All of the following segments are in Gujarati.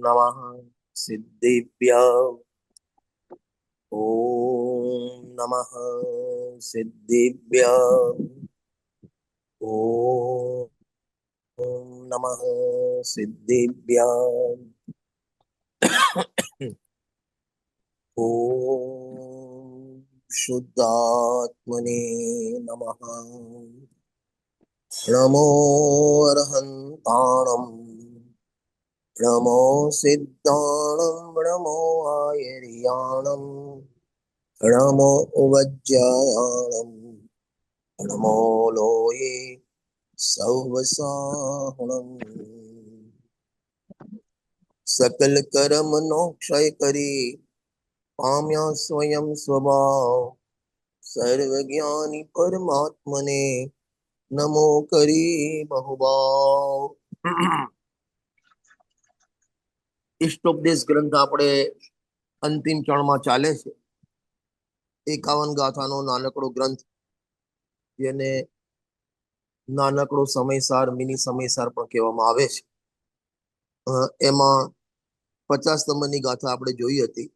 नमः सिद्धिभ्य। ओम नमः सिद्धिभ्य। ओम नमः सिद्धिभ्य। ओम शुद्धात्मने नमः। नमो अर्हन्ताणम् नमो सिद्धाणम् नमो आयर्याणम् नमो उवज्जायाणम् नमो लोये सौवसाहणम्। सकल कर्म नो क्षय करी पाम्या स्वयं स्वभाव सर्वज्ञानी परमात्मने नमो करी बहुभाव। इष्टोपदेश ग्रंथ આપણે અંતિમ ચરણમાં ચાલે છે। 51 ગાથાનો નાનકડો ગ્રંથ, જેને નાનકડો સમયસાર મિની સમયસાર પણ કહેવામાં આવે છે। એમાં 50 નંબરની ગાથા આપણે જોઈ હતી।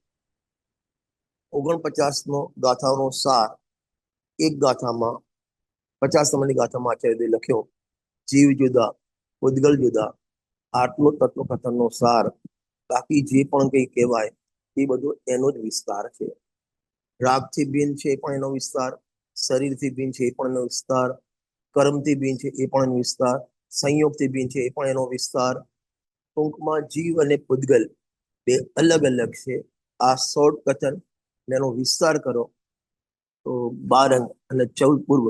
49નો ગાથાનો સાર એક ગાથામાં 50 નંબરની ગાથામાં આચાર્યએ લખ્યો, જીવ જુદા ઉદ્ગલ જુદા આટલો તત્વકથનનો સાર, બાકી જે પણ કંઈ કહેવાય એ બધું એનો જ વિસ્તાર છે। રાગથી ભિન્ન છે એ પણ એનો વિસ્તાર, શરીરથી ભિન્ન છે એ પણ એનો વિસ્તાર, કર્મથી ભિન્ન છે એ પણ એનો વિસ્તાર, સંયોગથી ભિન્ન છે એ પણ એનો વિસ્તાર। ટૂંકમાં જીવ અને પૂદગલ બે અલગ અલગ છે। આ શોર્ટ કથન એનો વિસ્તાર કરો તો 12 અંગ અને 14 પૂર્વ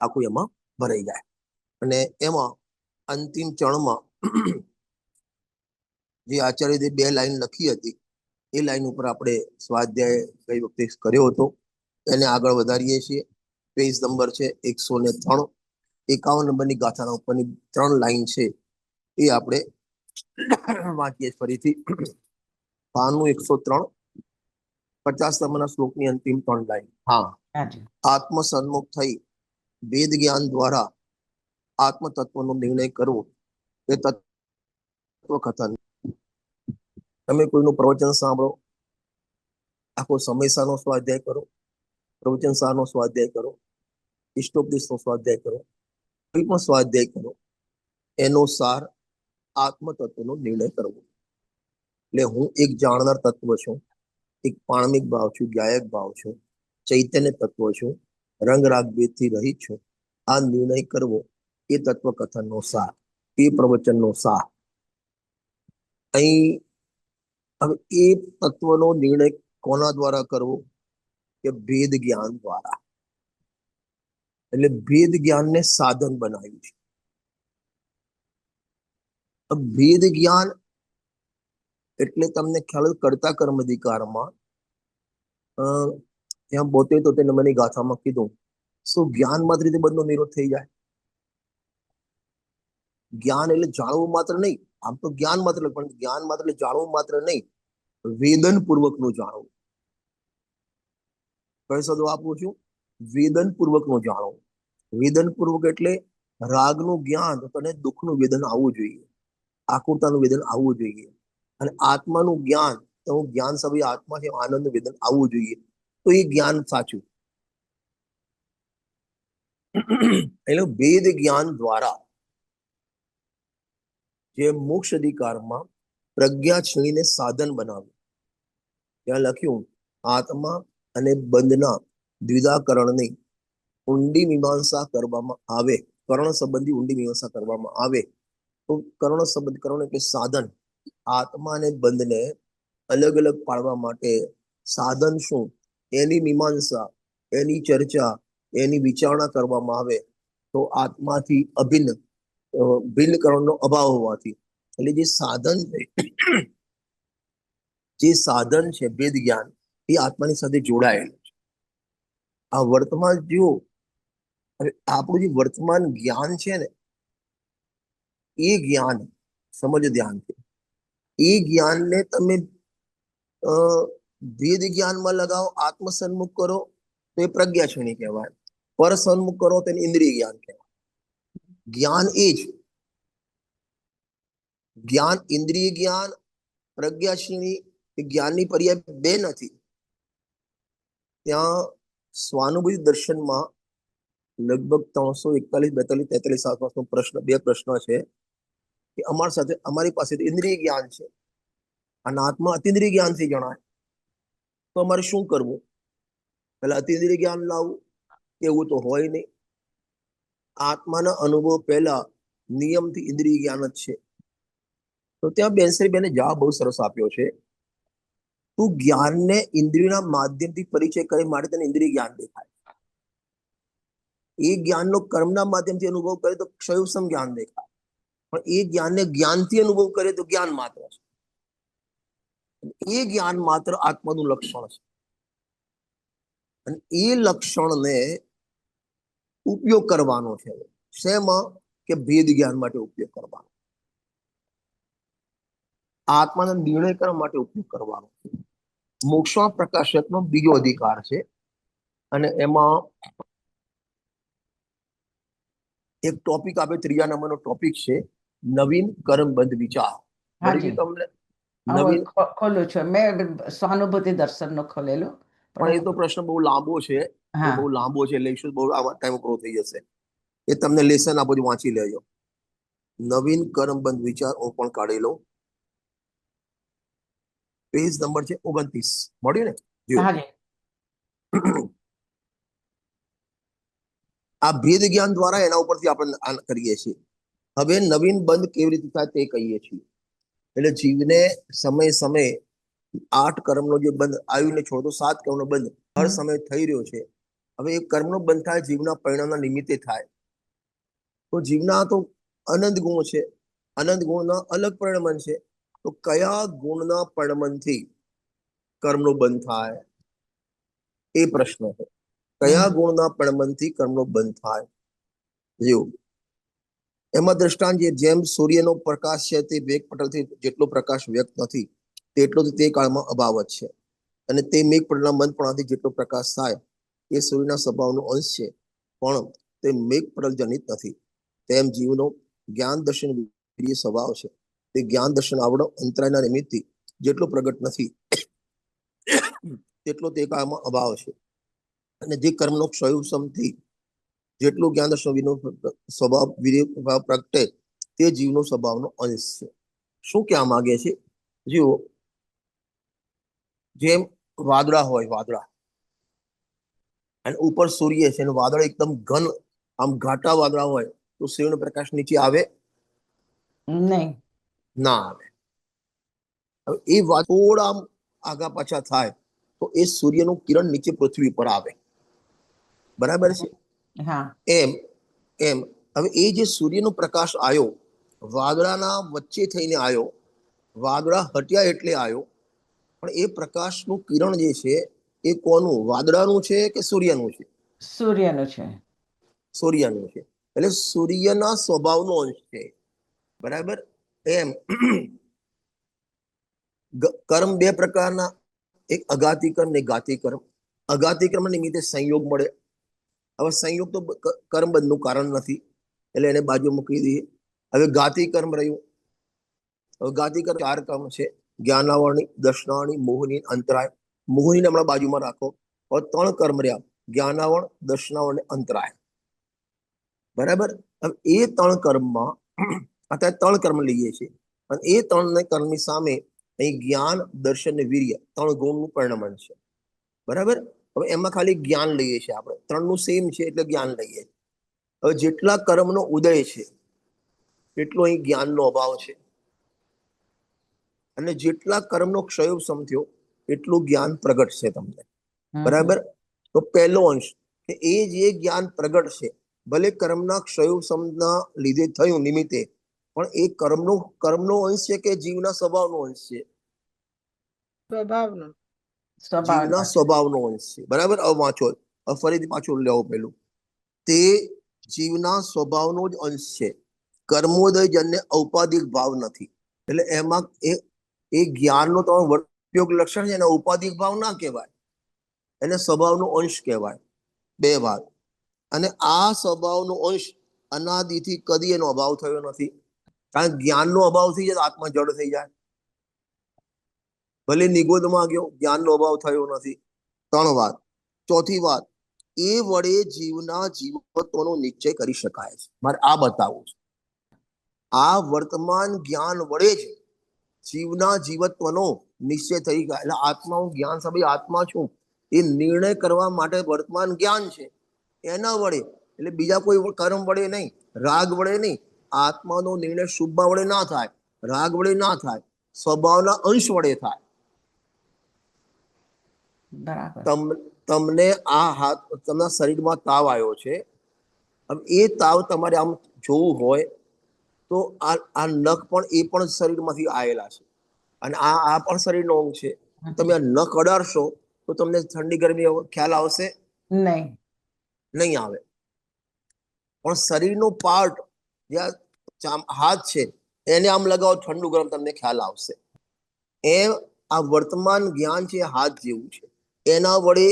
આખું એમાં ભરાઈ જાય। અને એમાં અંતિમ ચરણમાં જે આચાર્યએ 2 લાઈન લખી હતી એ લાઈન ઉપર આપણે સ્વાધ્યાય ગઈ વખતે કર્યો હતો, એને આગળ વધારીએ છીએ। પેજ નંબર છે 103। 51 નંબરની ગાથાના ઉપરની 3 લાઈન છે એ આપણે વાંચીએ ફરીથી। પાનું 103, 50 નંબરના શ્લોકની અંતિમ 3 લાઈન। હા, આત્મ સન્મુખ થઈ વેદ જ્ઞાન દ્વારા આત્મ તત્વનો નિર્ણય કરવો એ તત્વ કથન। તમે કોઈનું પ્રવચન સાંભળો, આખો સમયસારનો સ્વાધ્યાય કરો, પ્રવચન સારનો સ્વાધ્યાય કરો, ઇષ્ટોપદેશનો સ્વાધ્યાય કરો, કોઈ પણ સ્વાધ્યાય કરો, એનો સાર આત્મ તત્વનો નિર્ણય કરવો। એટલે હું એક જાણનાર તત્વ છું, એક પાણમિક ભાવ છું, ગાયક ભાવ છું, ચૈતન્ય તત્વ છું, રંગ રાગ ભેદથી રહિત છું। આ નિર્ણય કરવો એ તત્વ કથનનો સાર, એ પ્રવચનનો સાર। અહીં હવે એ તત્વનો નિર્ણય કોના દ્વારા કરવો કે ભેદ જ્ઞાન દ્વારા। એટલે ભેદ જ્ઞાનને સાધન બનાવ્યું છે। ભેદ જ્ઞાન એટલે તમને ખ્યાલ, કર્તા કર્મ અધિકારમાં ત્યાં 72-73 નંબરની ગાથામાં કીધું, શું જ્ઞાન માત્ર રીતે બધનો નિરોધ થઈ જાય? જ્ઞાન એટલે જાણવું માત્ર નહીં, આમ તો જ્ઞાન માત્ર, પણ જ્ઞાન માત્ર એટલે જાણવું માત્ર નહીં, વેદન પૂર્વકનું જાણવું। કઈ શબ્દો આપું છું? વેદન પૂર્વકનું જાણવું। વેદન પૂર્વક એટલે રાગનું જ્ઞાન તો તને દુઃખનું વેદન આવવું જોઈએ, આકુરતાનું વેદન આવવું જોઈએ। અને આત્માનું જ્ઞાન તો જ્ઞાન સભી આત્મા છે, આનંદ વેદન આવવું જોઈએ, તો એ જ્ઞાન સાચું। એટલે વેદ જ્ઞાન દ્વારા જે મોક્ષ અધિકારમાં પ્રજ્ઞા છીણીને સાધન બનાવ્યું। ત્યાં લખ્યું, આત્મા અને બંધના દ્વિધાકરણની ઊંડી મીમાંસા કરવામાં આવે, કરણ સંબંધી ઊંડી મીમાંસા કરવામાં આવે તો કરણ સંબંધ, કરણ એટલે સાધન, આત્મા અને બંધને અલગ અલગ પાડવા માટે સાધન શું એની મીમાંસા, એની ચર્ચા, એની વિચારણા કરવામાં આવે તો આત્માથી અભિન્ન ભિન્ન કરણનો અભાવ હોવાથી, એટલે જે સાધન છે, જે સાધન છે વેદ જ્ઞાન, એ આત્માની સાથે જોડાયેલું છે। આ વર્તમાન જુઓ, આપણું જે વર્તમાન જ્ઞાન છે ને, એ જ્ઞાન સમજ ધ્યાનથી, એ જ્ઞાનને તમે વેદ જ્ઞાનમાં લગાવો, આત્મ સન્મુખ કરો તો એ પ્રજ્ઞા શ્રેણી કહેવાય, પર સન્મુખ કરો તો એને ઇન્દ્રિય જ્ઞાન કહેવાય। જ્ઞાન એ જ જ્ઞાન, ઇન્દ્રિય જ્ઞાન પ્રજ્ઞાશીની જ્ઞાનની પર્યાય બે નથી. ત્યાં સ્વાનુભૂતિ દર્શનમાં લગભગ 341, 42, 43 આસપાસનો પ્રશ્ન, બે પ્રશ્ન છે કે અમારી પાસે ઇન્દ્રિય જ્ઞાન છે અને આત્મા અતિન્દ્રિય જ્ઞાનથી જણાય, તો અમારે શું કરવું? પેલા અતિન્દ્રિય જ્ઞાન લાવવું? એવું તો હોય નહીં. આત્માના અનુભવ પહેલા નિયમથી ઇન્દ્રિય જ્ઞાન જ છે. તો ત્યાં બેનશ્રીબેને જવાબ બહુ સરસ આપ્યો છે. તું જ્ઞાનને ઇન્દ્રિયના માધ્યમથી પરિચય કરે માટે તને ઇન્દ્રિય જ્ઞાન દેખાય. એ જ્ઞાનનો કર્મના માધ્યમથી અનુભવ કરે તો ક્ષયુસમ જ્ઞાન દેખાય. પણ એ જ્ઞાનને જ્ઞાનથી અનુભવ કરે તો જ્ઞાન માત્ર છે. એ જ્ઞાન માત્ર આત્માનું લક્ષણ છે. અને એ લક્ષણને ઉપયોગ કરવાનો છે. શેમાં? કે ભેદ જ્ઞાન માટે ઉપયોગ કરવાનો, આત્માના નિર્ણય કરવા માટે ઉપયોગ કરવાનો. મોક્ષમાં પ્રકાશકનો બીજો અધિકાર છે અને એમાં એક ટોપિક આપે, 3 નંબરનો ટોપિક છે નવીન કર્મબંધ વિચાર. તમને નવીન ખોલું છું મેં, સ્વાનુભૂતિ દર્શનનો ખોલેલો, પણ એ તો પ્રશ્ન બહુ લાંબો છે, બહુ લાંબો છે, લઈશું બહુ ટાઈમ પૂરો થઈ જશે. એ તમને લેસન આ બધું વાંચી લેજો. નવીન કર્મબંધ વિચાર હું પણ કાઢી લઉં. પેજ નંબર છે 29. મળ્યું ને? આ ભેદ જ્ઞાન દ્વારા એના ઉપરથી આપણે કરીએ છીએ. હવે નવીન બંધ કેવી રીતે થાય તે કહીએ છીએ. એટલે જીવને સમય સમય 8 કર્મનો જે બંધ આવીને છોડો 7 કર્મનો બંધ હર સમય થઈ રહ્યો છે. હવે એ કર્મનો બંધ થાય જીવના પરિણામના નિમિત્તે થાય. તો જીવના તો અનંત ગુણ છે, અનંત ગુણના અલગ પરિણમન છે. તો કયા ગુણના પરિણમનથી કર્મનો બંધ થાય એ પ્રશ્ન છે. કયા ગુણના પરિણમનથી કર્મનો બંધ થાય? જેવું એમાં દ્રષ્ટાંત છે, જેમ સૂર્યનો પ્રકાશ છે તે વેગ પટલથી જેટલો પ્રકાશ વ્યક્ત નથી તેટલો તે કાળમાં અભાવ જ છે. અને તે મેઘ પટલના મંદપણાથી જેટલો પ્રકાશ થાય એ સૂર્યના સ્વભાવનો અંશ છે, પણ તે મેઘ પટલ જનિત નથી. તેમ જીવનો જ્ઞાન દર્શન સ્વભાવ છે. તે જ્ઞાન દર્શન આવડો અંતરાયના નિમિત્તથી જેટલો પ્રગટ નથી તેટલો તે કાળમાં અભાવ છે. અને જે કર્મનો ક્ષયુસમથી જેટલું જ્ઞાન દર્શન સ્વભાવ પ્રગટે તે જીવનો સ્વભાવનો અંશ છે. શું કહેવા માંગે છે? જીવો જેમ વાદળા હોય, વાદળા અને ઉપર સૂર્ય છે, અને વાદળ એકદમ ઘન આમ ઘાટા વાદળા હોય તો સૂર્યનો પ્રકાશ નીચે આવે? નહીં, ના આવે. હવે એ વાત થોડા આગા પાછા થાય તો એ સૂર્યનું કિરણ નીચે પૃથ્વી પર આવે. બરાબર છે? એમ એમ હવે એ જે સૂર્યનો પ્રકાશ આવ્યો વાદળાના વચ્ચે થઈને આવ્યો, વાદળા હટ્યા એટલે આવ્યો, પણ એ પ્રકાશનું કિરણ જે છે એ કોનું? વાદળાનું છે કે સૂર્યનું છે? સૂર્યનું છે. સૂર્યનું છે. એટલે સૂર્યના સ્વભાવનો અંશ છે. બરાબર? એમ કર્મ બે પ્રકારના, એક અઘાતી કર્મ ને ઘાતી કર્મ. અઘાતી કર્મ નિમિત્તે સંયોગ મળે. હવે સંયોગ તો કર્મબંધનું કારણ નથી એટલે એને બાજુ મૂકી દઈએ. હવે ઘાતી કર્મ રહ્યું. હવે ઘાતી કર્મ 4 કર્મ છે: જ્ઞાનાવરણી, દર્શનાવરણી, મોહની, અંતરાય. મોહનીને હમણાં બાજુમાં રાખો. હવે 3 કર્મ રહ્યા: જ્ઞાનાવરણ, દર્શનાવરણ, અંતરાય. બરાબર? હવે એ 3 કર્મમાં અત્યારે 3 કર્મ લઈએ છીએ અને એ 3 કર્મની સામે અહીં જ્ઞાન, દર્શન ને વીર્ય 3 ગુણનું પરિણમન છે. બરાબર? હવે એમાં ખાલી જ્ઞાન લઈએ છીએ આપણે, 3નું સેમ છે એટલે જ્ઞાન લઈએ. હવે જેટલા કર્મનો ઉદય છે એટલો અહીં જ્ઞાનનો અભાવ છે, અને જેટલા કર્મનો ક્ષયોસમ થયો એટલું જ્ઞાન પ્રગટ છે તમને. બરાબર? તો પહેલો અંશ કે એ જે જ્ઞાન પ્રગટ છે ભલે કર્મના ક્ષયોસમના લીધે થયું નિમિત્તે, પણ એ કર્મનો અંશ છે કે જીવના સ્વભાવનો અંશ છે? જીવના સ્વભાવનો અંશ છે. બરાબર? હવે વાંચો, ફરીથી પાછું લેવો. પેલું તે જીવના સ્વભાવનો જ અંશ છે. કર્મોદય જનને ઔપાધિક ભાવ નથી. એટલે એમાં એ જ્ઞાનનો તો ઉપયોગ લક્ષણ છે, એને ઔપાધિક ભાવ ના કહેવાય, એને સ્વભાવનો અંશ કહેવાય. 2 વાત. અને આ સ્વભાવનો અંશ અનાદિથી કદી એનો અભાવ થયો નથી. કારણ જ્ઞાનનો અભાવ થઈ જાય તો આત્મા જડ થઈ જાય. ભલે નિગોદમાં ગયો, જ્ઞાનનો અભાવ થયો નથી. 3 વાત. ચોથી વાત, એ વડે જીવના જીવત્વનો નિશ્ચય કરી શકાય છે. મારે આ બતાવવું છે. આ વર્તમાન જ્ઞાન વડે જ જીવના જીવત્વનો નિશ્ચય થઈ ગયા. એટલે આત્મા હું જ્ઞાન સમય આત્મા છું એ નિર્ણય કરવા માટે વર્તમાન જ્ઞાન છે. એના વડે, એટલે બીજા કોઈ કર્મ વડે નહીં, રાગ વડે નહીં. આત્માનો નિર્ણય શુભ વડે ના થાય, રાગ વડે ના થાય, સ્વભાવના અંશ વડે થાય. બરાબર. તમને આ હાથ, તમારા શરીરમાં તાવ આવ્યો છે. હવે એ તાવ તમારે આમ જોવું હોય તો આ નખ પણ એ પણ શરીરમાંથી આવેલા છે, અને આ પણ શરીરનો અંગ છે. તમે આ નખ અડાડશો તો તમને ઠંડી ગરમી ખ્યાલ આવશે? નહીં. નહીં આવે. પણ શરીરનો પાર્ટ જ્યાં હાથ છે એને આમ લગાવો, ઠંડુ ગરમ તમને ખ્યાલ આવશે. એમ આ વર્તમાન જ્ઞાન છે હાથ જેવું છે. એના વડે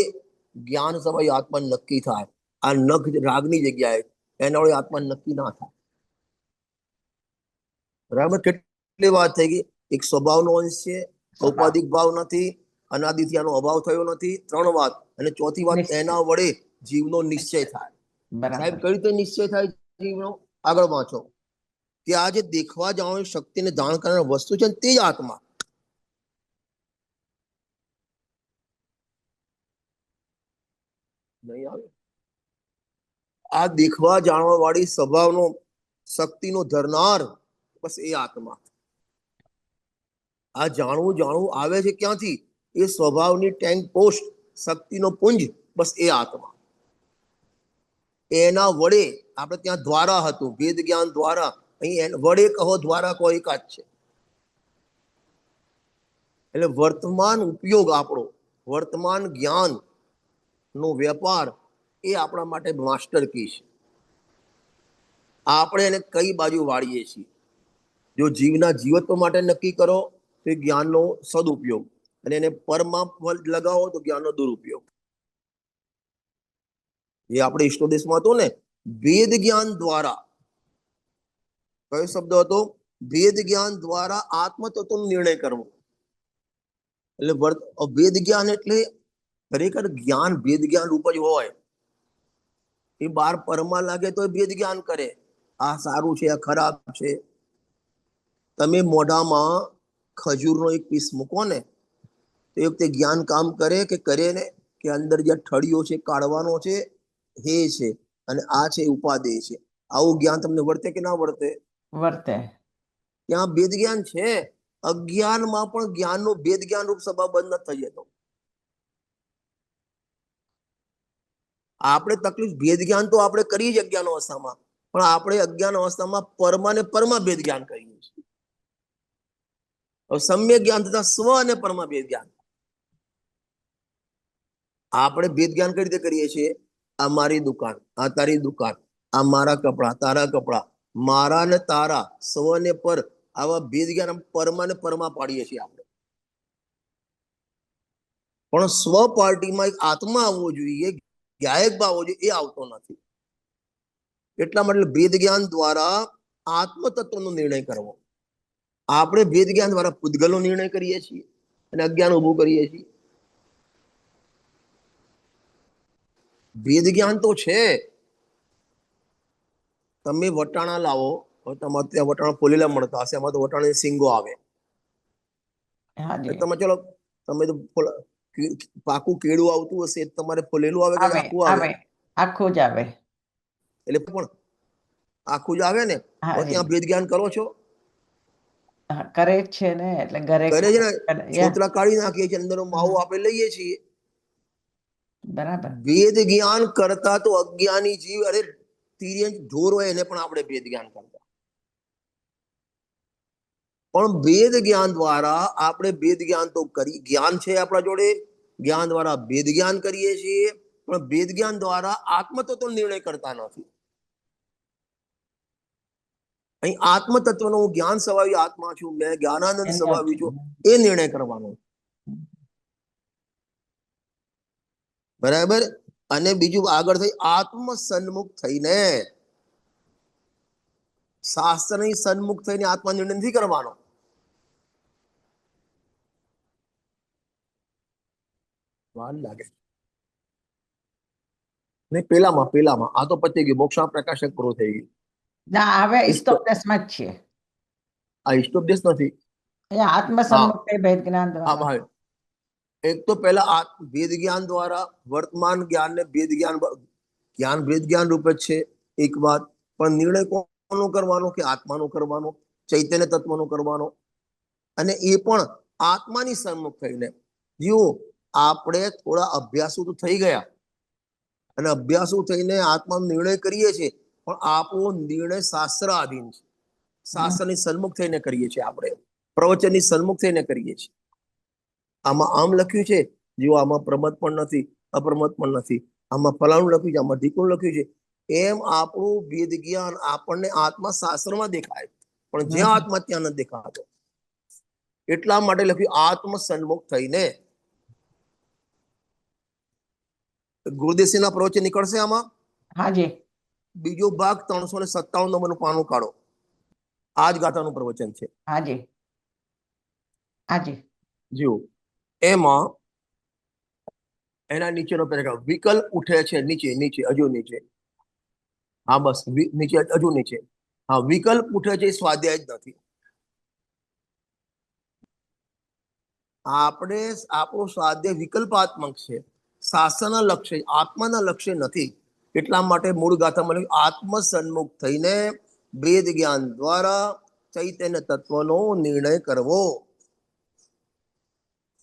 જ્ઞાન સમય આત્મા નક્કી થાય. આ નખ રાગની જગ્યાએ એના વડે આત્મા નક્કી ના થાય. બરાબર? કેટલી વાત થઈ ગઈ. એક સ્વભાવનો અંશ છે, ઔપાધિક ભાવ નથી, અનાદિથી આનો અભાવ થયો નથી. 3 વાત. અને ચોથી વાત, એના વડે જીવનો નિશ્ચય થાય. સાહેબ, કઈ રીતે નિશ્ચય થાય જીવનો? આગળ વાંચો કે આ જે દેખવા જાણવાની શક્તિને જાણ કરનાર વસ્તુ છે તે જ આત્મા. નહીં આવે? આ દેખવા જાણવા વાળી સ્વભાવનો શક્તિનો ધરનાર બસ એ આત્મા. આ જાણવું આવે છે ક્યાંથી? એ સ્વભાવની ટેન્ક પોસ્ટ, શક્તિનો પુંજ, બસ એ આત્મા. એના વડે આપણે ત્યાં દ્વારા હતું, વેદ જ્ઞાન દ્વારા. અહીં વડે કહો, દ્વારા કહો, એક જ છે. એટલે વર્તમાન ઉપયોગ આપણો, વર્તમાન જ્ઞાન નો વેપાર એ આપણા માટે માસ્ટર કી છે. આપણે એને કઈ બાજુ વાળીએ છીએ? જો જીવના જીવત્વ માટે નક્કી કરો તો જ્ઞાનનો સદુપયોગ, અને એને પરમા લગાવો તો જ્ઞાનનો દુરુપયોગ. એ આપણે ઈષ્ટોદેશમાં હતો ને, વેદ જ્ઞાન દ્વારા. કયો શબ્દ હતો? વેદ જ્ઞાન દ્વારા આત્મતત્વનો નિર્ણય કરવો. એટલે વેદ જ્ઞાન એટલે ખરેખર જ્ઞાન વેદ જ્ઞાન રૂપ જ હોય. એ બાર પરમાં લાગે તો વેદ જ્ઞાન કરે, આ સારું છે, આ ખરાબ છે. તમે મોઢામાં ખજૂરનો એક પીસ મૂકો ને તો એ વખતે જ્ઞાન કામ કરે કે કરે ને, કે અંદર જે ઠળીઓ છે કાઢવાનો છે હે છે, અને આ છે ઉપાદેય છે. આવું જ્ઞાન તમને વર્તે કે ના વર્તે? વર્તે. ત્યાં ભેદ જ્ઞાન છે. અજ્ઞાનમાં પણ જ્ઞાનનો ભેદ જ્ઞાન રૂપ સ્વભાવ બંધ નથી થઈ જતો. આપણે તકલીફ ભેદ જ્ઞાન તો આપણે કરીએ જ અજ્ઞાન અવસ્થામાં, પણ આપણે અજ્ઞાન અવસ્થામાં પરમાને પરમાં ભેદ જ્ઞાન કરીએ છીએ. સમ્યક જ્ઞાન થતા સ્વ અને પરમાં ભેદ જ્ઞાન. આપણે ભેદ જ્ઞાન કઈ રીતે કરીએ છીએ? આ મારી દુકાન, આ તારી દુકાન, આ મારા કપડા, તારા કપડા, મારા ને તારા, સ્વ ને પર, આવા ભેદ જ્ઞાન પરમાં ને પરમાં પાડીએ છીએ આપણે. પણ સ્વ પાર્ટીમાં એક આત્મા આવવો જોઈએ, ગાયક ભાવ આવવો જોઈએ, એ આવતો નથી. એટલા માટે ભેદ જ્ઞાન દ્વારા આત્મ તત્વનો નિર્ણય કરવો. આપણે ભેદ જ્ઞાન દ્વારા પૂતગલનો નિર્ણય કરીએ છીએ અને અજ્ઞાન ઉભું કરીએ છીએ. ભેદ જ્ઞાન તો છે. તમે વટાણા લાવો, તમારે ત્યાં વટાણા ફોલેલા મળતા હશે, એમાં તો વટાણા સિંગો આવે. તમે ચલો, તમે તો પાકું કેળું આવતું હશે, તમારે ફોલેલું આવે કે આખું આવે? આખું જ આવે. એટલે પણ આખું જ આવે ને, તો ત્યાં ભેદ જ્ઞાન કરો છો? કરે છે ને, એટલે ઘરે કરે છે ને. છોતરા કાઢી નાખીએ છીએ, અંદર માવો આપણે લઈએ છીએ. બરાબર. વેદ જ્ઞાન કરતા તો અજ્ઞાની જીવ, અરે તિર્યંક ઢોર હોય એને પણ આપણે વેદ જ્ઞાન કરતા. પણ વેદ જ્ઞાન દ્વારા આપણે વેદ જ્ઞાન તો કરી, જ્ઞાન છે આપણા જોડે, જ્ઞાન દ્વારા વેદ જ્ઞાન કરીએ છીએ, પણ વેદ જ્ઞાન દ્વારા આત્મતત્વ નિર્ણય કરતા નથી. અહીં આત્મતત્વનો હું જ્ઞાન સ્વભાવી આત્મા છું, મેં જ્ઞાનાનંદ સ્વભાવી છું, એ નિર્ણય કરવાનો. બરાબર? અને બીજું આગળ થઈ આત્મ સન્મુખ થઈને, શાસ્ત્રની સન્મુખ થઈને આત્મા નિર્ણય નથી કરવાનો. વાર લાગે નહીં. પેલામાં આ તો પતી ગયું. મોક્ષા પ્રકાશક પૂરું થઈ ગયું. ના હવે એક તો ઈષ્ટોપદેશમાં જ છીએ. આ ઈષ્ટોપદેશ નથી. અહીંયા હા આત્મસન્મુક્તિ ભેદ જ્ઞાન દ્વારા. આમાં એક તો પહેલા આ ભેદ જ્ઞાન દ્વારા વર્તમાન જ્ઞાન ને ભેદ જ્ઞાન ભેદ જ્ઞાન રૂપે જ છે એક વાત. પણ નિર્ણય કોનો કરવાનો? કે આત્માનો કરવાનો, ચૈતન્ય તત્વનો કરવાનો. અને એ પણ આત્માની સન્મુખ થઈને. જુઓ, આપણે થોડા અભ્યાસુ તો થઈ ગયા અને અભ્યાસુ થઈને આત્માનો નિર્ણય કરીએ છીએ, પણ આપણો નિર્ણય શાસ્ત્ર આધીન છે. શાસ્ત્રની સન્મુખ થઈને કરીએ છીએ આપણે, પ્રવચનની સન્મુખ થઈને કરીએ છીએ. આમાં આમ લખ્યું છે, જો આમાં પ્રમત પણ નથી, અપ્રમત પણ નથી, આમાં ફલાણું લખ્યું છે, આમાં ઢીકણું લખ્યું છે, એમ આપણું વેદ જ્ઞાન આપણને આત્મા શાસ્ત્રમાં દેખાય, પણ જ્યાં આત્મા ત્યાં નથી દેખાતો. એટલા માટે લખ્યું આત્મ સન્મુખ થઈને. ગુરુદેવસિંહના પ્રવચન નીકળશે આમાં. હાજી. બીજો ભાગ 357 નંબરનું પાનું કાઢો. આ જ ગાથાનું પ્રવચન છે. હાજી હાજી. જુઓ, એમાં એના નીચેનો પેરેગ્રાફ વિકલ્પ ઉઠે છે. નીચે હજુ નીચે. હા બસ નીચે હજુ નીચે. હા, વિકલ્પ ઉઠે છે, સ્વાધ્યાય જ નથી. આપણે આપણો સ્વાધ્યાય વિકલ્પાત્મક છે, શાસ્ત્રના લક્ષ્ય, આત્માના લક્ષ્ય નથી. એટલા માટે મૂળ ગાથામાં આત્મ સન્મુખ થઈને વેદ જ્ઞાન દ્વારા ચૈતન્ય તત્વનો નિર્ણય કરવો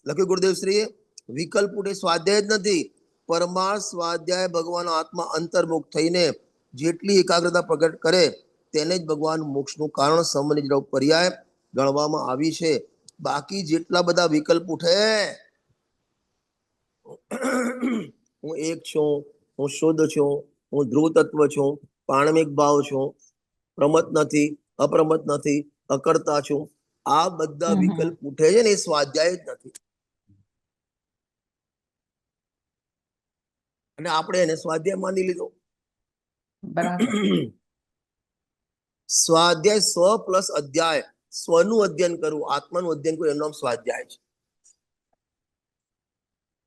લખ્યું ગુરુદેવશ્રીએ. વિકલ્પ ઉઠે સ્વાધ્યાય જ નથી. પરમાર્થ સ્વાધ્યાય ભગવાન આત્મા અંતર્મુખ થઈને જેટલી એકાગ્રતા પ્રગટ કરે તેને જ ભગવાન મોક્ષનું કારણ સમજ પર્યાય ગણવામાં આવી છે. બાકી જેટલા બધા વિકલ્પ ઉઠે, હું એક છું, હું શુદ્ધ છું, હું ધ્રુવ તત્વ છું, પાણમિક ભાવ છું, પ્રમત નથી, અપ્રમત નથી, અકર્તા છું, આ બધા વિકલ્પ ઉઠે છે ને એ સ્વાધ્યાય જ નથી. અને આપણે એને સ્વાધ્યાય માની લીધો. બરાબર. સ્વાધ્યાય સ્વ પ્લસ અધ્યાય. સ્વનું અધ્યયન કરવું, આત્માનું અધ્યયન કરવું, એનું નામ સ્વાધ્યાય છે.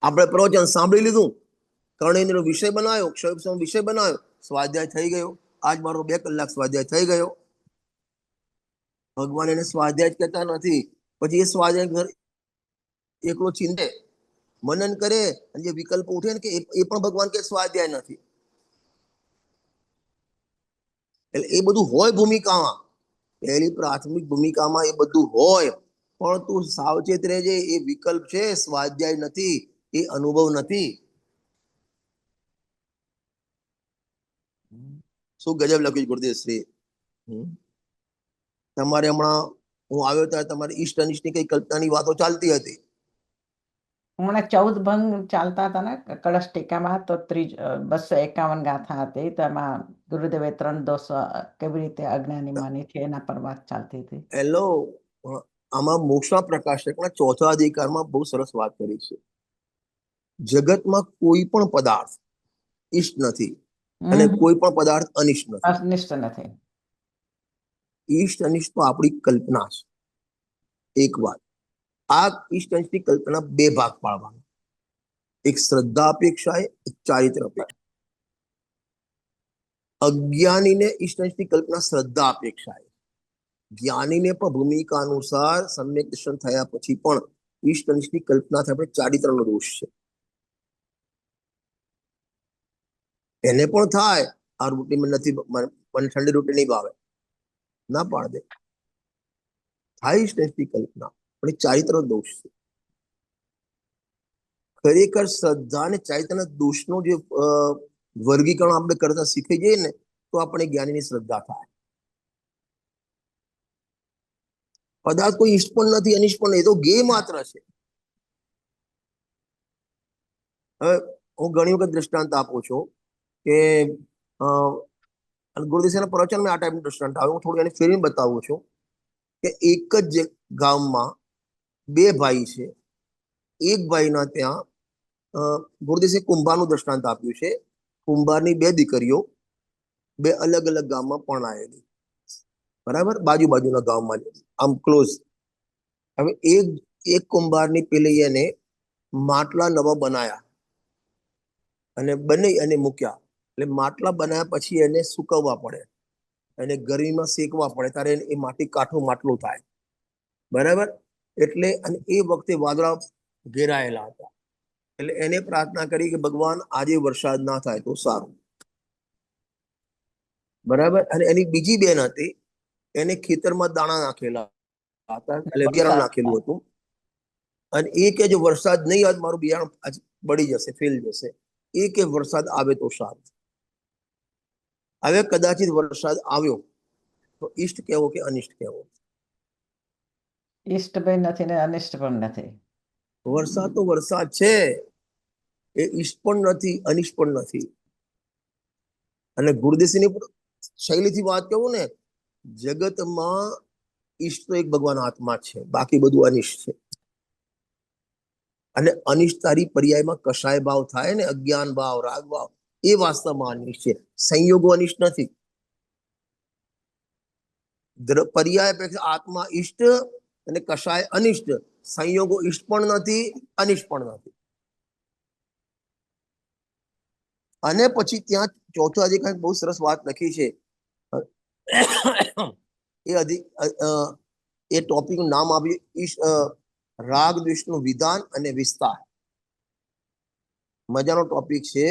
આપણે પ્રવચન સાંભળી લીધું, કર્ણેન્દ્રનો વિષય બનાવ્યો, ક્ષયોપનો વિષય બનાવ્યો, સ્વાધ્યાય થઈ ગયો. આજ મારો 2 કલાક સ્વાધ્યાય થઈ ગયો. ભગવાન એને સ્વાધ્યાય કહેતા નથી. પછી એ સ્વાધ્યાય એકલો ચિંતે, મનન કરે, અને જે વિકલ્પ ઉઠે ને કે એ પણ ભગવાન કે સ્વાધ્યાય નથી. એટલે એ બધું હોય ભૂમિકામાં, પહેલી પ્રાથમિક ભૂમિકામાં એ બધું હોય, પણ તું સાવચેત રહેજે. એ વિકલ્પ છે, સ્વાધ્યાય નથી, એ અનુભવ નથી. શું ગજબ લખ્યું ગુરુદેવશ્રી. તમારે હમણાં હું આવ્યો ત્યારે તમારી ઈષ્ટ અનિષ્ટની કઈ કલ્પનાની વાતો ચાલતી હતી. હમણાં 14 ભંગ ચાલતા હતા ને કળશ ટીકામાં, તો 251 ગાથા હતી, તો એમાં ગુરુદેવે 3 દોષ કેવી રીતે અજ્ઞાની માની છે એના પર વાત ચાલતી હતી. હેલો, આમાં મોક્ષના પ્રકાશકના 4થા અધિકારમાં બહુ સરસ વાત કરી છે. જગતમાં કોઈ પણ પદાર્થ ઈષ્ટ નથી અને કોઈ પણ પદાર્થ અનિષ્ટ નથી. અનિષ્ટ નથી. ઈષ્ટ અનિષ્ટ તો આપણી કલ્પના છે. એક વાત, આ ઈષ્ટ અનિષ્ટની કલ્પના 2 ભાગ પાડવાના. એક શ્રદ્ધા અપેક્ષાએ, એક ચારિત્ર અપેક્ષા. અજ્ઞાનીને ઈષ્ટ અનિષ્ટની કલ્પના શ્રદ્ધા અપેક્ષાએ, જ્ઞાનીને પણ ભૂમિકા અનુસાર સમ્યક દર્શન થયા પછી પણ ઈષ્ટ અનિષ્ટની કલ્પના થાય, પણ ચારિત્રનો દોષ છે. એને પણ થાય, આ રોટીમાં નથી, મને ઠંડી રોટી નહીં ભાવે, ના પાડ દે, થાય ઈષ્ટ અનિષ્ટની કલ્પના, પણ એ ચારિત્ર દોષ છે. ખરેખર શ્રદ્ધા અને ચારિત્રના દોષનો જે વર્ગીકરણ આપણે કરતા શીખી જઈએ ને, તો આપણે જ્ઞાનીની શ્રદ્ધા થાય. પદાર્થ કોઈ ઈષ્ટ પણ નથી, અનિષ્ટ પણ નહીં, એ તો ગે માત્ર છે. હવે હું ઘણી વખત દ્રષ્ટાંત આપું છું કે ગુરુદેવના પ્રવચનમાં આ ટાઈપનું દ્રષ્ટાંત આવે. હું થોડું એને ફેરવીને બતાવું છું કે એક જ ગામમાં 2 ભાઈ છે. એક ભાઈના ત્યાં ગુરુદેવે કુંભારનું દ્રષ્ટાંત આપ્યું છે. કુંભારની 2 દીકરીઓ 2 અલગ અલગ ગામમાં પરણાયેલી, બરાબર, બાજુના ગામમાં, આમ ક્લોઝ. હવે એક કુંભારની પેલી એને માટલા નવા બનાયા અને બની અને મૂક્યા. એટલે માટલા બનાવ્યા પછી એને સુકવવા પડે, એને ગરમીમાં શેકવા પડે, ત્યારે એ માટી કાઠું માટલું થાય. બરાબર? એટલે અને એ વખતે વાદળા ઘેરાયેલા હતા. એટલે એને પ્રાર્થના કરી કે ભગવાન આજે વરસાદ ના થાય તો સારું. બરાબર? અને એની બીજી બેન હતી, એને ખેતરમાં દાણા નાખેલા હતા, એટલે બિયારણ નાખેલું હતું. અને એ કે જો વરસાદ નહીં આવે મારું બિયારણ આજ બળી જશે, ફેલ જશે. એ કે વરસાદ આવે તો સારું. હવે કદાચિત વરસાદ આવ્યો તો ઈષ્ટ કહેવો કે અનિષ્ટ કહેવો? ઈષ્ટ પણ નથી ને અનિષ્ટ પણ નથી. વરસાદ તો વરસાદ છે, એ ઈષ્ટ પણ નથી, અનિષ્ટ પણ નથી. અને ગુરુદેવની શૈલીથી વાત કરું ને, જગતમાં ઈષ્ટ તો એક ભગવાન આત્મા છે, બાકી બધું અનિષ્ટ છે. અને અનિષ્ટતારી પર્યાયમાં કષાય ભાવ થાય ને, અજ્ઞાન ભાવ, રાગ ભાવ, એ વાસ્તવમાં અનિષ્ટ છે. સંયોગો અનિષ્ટ નથી. પર્યાય અપેક્ષા આત્મા ઈષ્ટ અને કષાય અનિષ્ટ. સંયોગો ઈષ્ટ પણ નથી, અનિષ્ટ પણ નથી. અને પછી ત્યાં ચોથો અધિકાર બહુ સરસ વાત લખી છે. એ ટોપિક નું નામ આપ્યું રાગ દ્વેષનું વિધાન અને વિસ્તાર. મજાનો ટોપિક છે,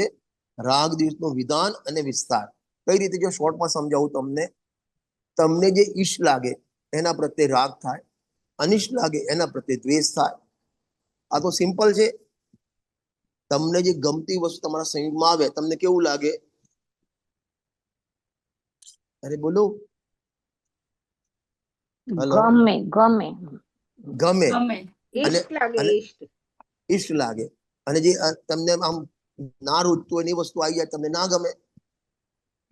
રાગ દ્વેષનું વિધાન અને વિસ્તાર. કઈ રીતે? જો શોર્ટમાં સમજાવું તમને. તમને જે ઈષ્ટ લાગે એના પ્રત્યે રાગ થાય, અનિષ્ટ લાગે એના પ્રત્યે દ્વેષ થાય. આ તો સિમ્પલ છે. તમને જે ગમતી વસ્તુ તમારા સંયોગમાં આવે, તમને કેવું લાગે? અરે બોલો. હેલો. ગમે ગમે ગમે અને ઈષ્ટ લાગે, અને ઈષ્ટ ઈષ્ટ લાગે. અને જે તમને આમ ના રૂચતું હોય એની વસ્તુ આવી જાય, તમને ના ગમે,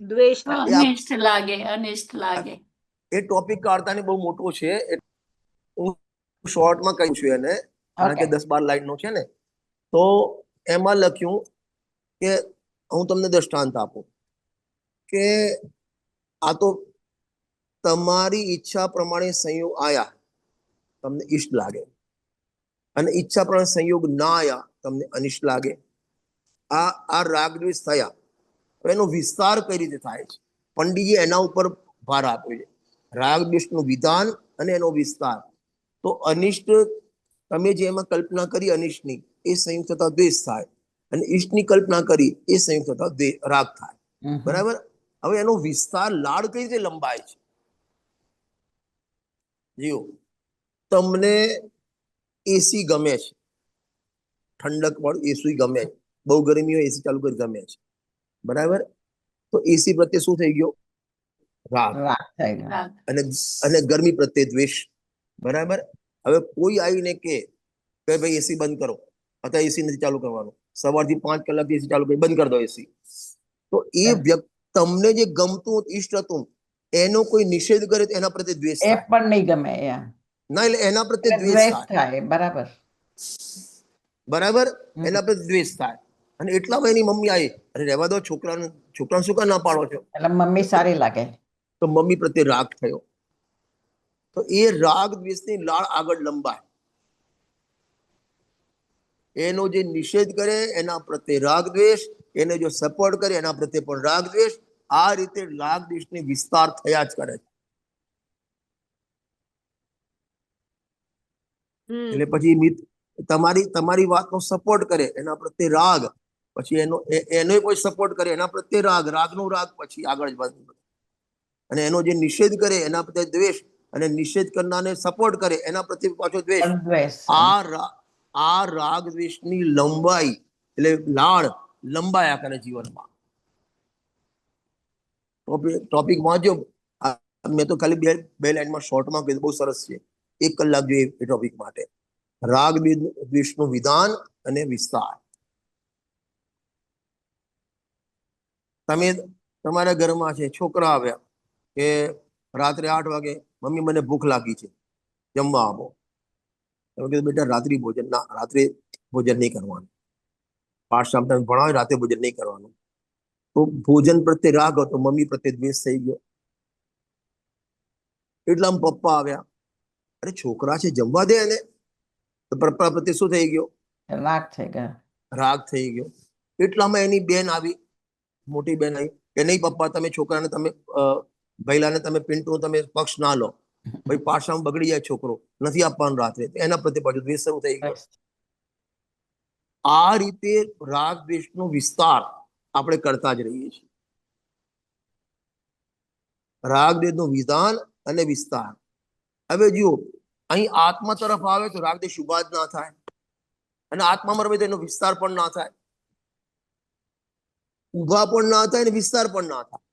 દ્વેષ એ અનિષ્ટ લાગે, અનિષ્ટ લાગે. એ ટોપિક કાઢતાની બહુ મોટો છે. હું શોર્ટમાં કહ્યું છું એને, કારણ કે Okay. 10-12 લાઈનનો છે ને. તો એમાં લખ્યું કે હું તમને દ્રષ્ટાંત આપું કે આ તો તમારી ઈચ્છા પ્રમાણે સંયોગ આયા, તમને ઈષ્ટ લાગે. અને ઈચ્છા પ્રમાણે સંયોગ ના આયા, તમને અનિષ્ટ લાગે. આ રાગ દ્વેષ થયા. એનો વિસ્તાર કઈ રીતે થાય છે? પંડિતજી એના ઉપર ભાર આપ્યો છે, રાગ દ્વેષનું વિધાન અને એનો વિસ્તાર. તો અનિષ્ટ તમે જે એમાં કલ્પના કરી અનિષ્ટની, એ સંયુક્ત થતા દ્વેષ થાય. અને ઈષ્ટની કલ્પના કરી, એ સંયુક્ત થતા રાગ થાય. બરાબર? હવે એનો વિસ્તાર લાડ કઈ રીતે લંબાય છે? જીઓ, તમને એસી ગમે છે, ઠંડક વાળું એસી ગમે છે, બહુ ગરમી હોય એસી ચાલુ કરી ગમે છે. બરાબર? તો એસી પ્રત્યે શું થઈ ગયો? રાગ. રાગ થઈ ગયો. રાગ. અને ગરમી પ્રત્યે દ્વેષ. બરાબર? હવે કોઈ આવીને કે ભાઈ એસી બંધ કરો, અથવા એસી નથી ચાલુ કરવાનું, સવારથી 5 કલાક એસી ચાલુ કરી બંધ કરી દો એસી. તો એ તમને જે ગમતું ઈષ્ટ હતું એનો કોઈ નિષેધ કરે તો એના પ્રત્યે દ્વેષ એ થાય. પણ નહીં ગમે. ના, એટલે એના પ્રત્યે એટલે દ્વેષ દ્વેષ થાય. થાય. બરાબર. બરાબર? એના પ્રત્યે દ્વેષ થાય. અને એટલામાં એની મમ્મી આવી, અરે રહેવા દો, છોકરાને શું કામ ના પાડો છો? એટલે મમ્મી સારી લાગે. તો મમ્મી પ્રત્યે રાગ થયો. તો એ રાગ દ્વેષની લાળ આગળ લંબાય. એનો જે નિષેધ કરે એના પ્રત્યે રાગ દ્વેષ, એને જો સપોર્ટ કરે એના પ્રત્યે પણ રાગ દ્વેષ. આ રીતે રાગ દ્વેષની વિસ્તાર થયા જ કરે છે. એટલે પછી તમારી વાતનો સપોર્ટ કરે એના પ્રત્યે રાગ, પછી એનો કોઈ સપોર્ટ કરે એના પ્રત્યે રાગનો રાગ, પછી આગળ જ વધે. અને એનો જે નિષેધ કરે એના પ્રત્યે દ્વેષ, અને નિષેધ કરનારને સપોર્ટ કરે એના પ્રત્યે પાછો દ્વેષ. પણ દ્વેષ. આ રાગ દ્વેષની લંબાઈ, એટલે લાળ લંબાયા કરે જીવનમાં. ટોપિક વાંચો. મેં તો ખાલી બે લાઈનમાં શોર્ટમાં કીધું, બહુ સરસ છે. 1 કલાક જોઈએ એ ટોપિક માટે. રાગ દ્વેષનું વિધાન અને વિસ્તાર. તમે તમારા ઘરમાં છે, છોકરા આવ્યા કે રાત્રે 8 વાગે, મમ્મી મને ભૂખ લાગી છે, જમવા આપો. તમે કીધું બેટા રાત્રિ ભોજન ના, રાત્રે ભોજન નહીં કરવાનું. પાઠશાળા તમે ભણાવે, રાતે ભોજન નહીં કરવાનું. તો ભોજન પ્રત્યે રાગ હતો, મમ્મી પ્રત્યે દ્વેષ થઈ ગયો. એટલામાં પપ્પા આવ્યા, અરે છોકરા છે જમવા દે એને. તો પપ્પા પ્રત્યે શું થઈ ગયો? રાગ થઈ ગયો. રાગ થઈ ગયો. એટલામાં એની બેન આવી, મોટી બેન આવી કે નહીં પપ્પા, તમે છોકરાને તમે ભૈલાને તમે પિન્ટુ તમે પક્ષ ના લો, ભાઈ પાછામાં બગડી જાય છોકરો, નથી આપવાનું રાત્રે. એના પ્રત્યે પાછું દ્વેષ શરૂ થઈ ગયો. આ રીતે રાગ દ્વેષનો વિસ્તાર આપણે કરતા જ રહીએ છીએ. રાગ દ્વેષનું વિધાન અને વિસ્તાર. હવે જુઓ, અહીં આત્મા તરફ આવે તો રાગ દ્વેષ ઉભા જ ના થાય, અને આત્મામાં રમે તો એનો વિસ્તાર પણ ના થાય. ઉભા પણ ના થાય અને વિસ્તાર પણ ના થાય.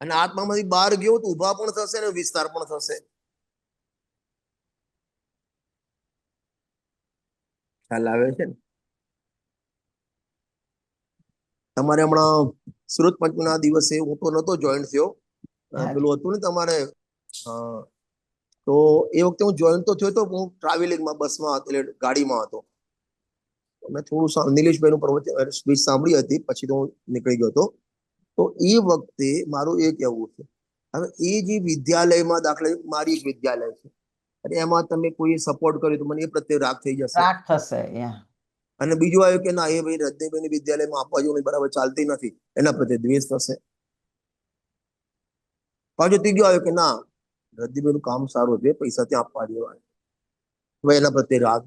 અને આત્મામાંથી બહાર ગયો તો ઉભા પણ થશે અને વિસ્તાર પણ થશે. ખ્યાલ આવે છે ને? તમારે હમણાં સુરત પંચના દિવસે હું તો નતો જોઈન્ટ થયો, પેલું હતું ને તમારે, તો એ વખતે હું જોઈન્ટ તો થયો તો હું ટ્રાવેલિંગમાં બસમાં હતો, એટલે ગાડીમાં હતો. મેં થોડું નિલેશભાઈ નું પ્રવચન સ્પીચ સાંભળી હતી, પછી તો હું નીકળી ગયો હતો. તો એ વખતે મારું એ કહેવું છે, હવે એ જે વિદ્યાલયમાં દાખલા, મારી એક વિદ્યાલય છે અને એમાં તમે કોઈ સપોર્ટ કર્યો તો મને એ પ્રત્યે રાગ થઈ જશે. રાગ થશે. અને બીજું આવ્યું કે ના, એ ભાઈ રજનીભાઈ વિદ્યાલયમાં આપવા જેવું બરાબર ચાલતી નથી, એના પ્રત્યે દ્વેષ થશે. પાછું ત્રીજું આવ્યું કે ના, રજનીભાઈ નું કામ સારું છે, પૈસા ત્યાં આપવા જેવા, હવે એના પ્રત્યે રાગ.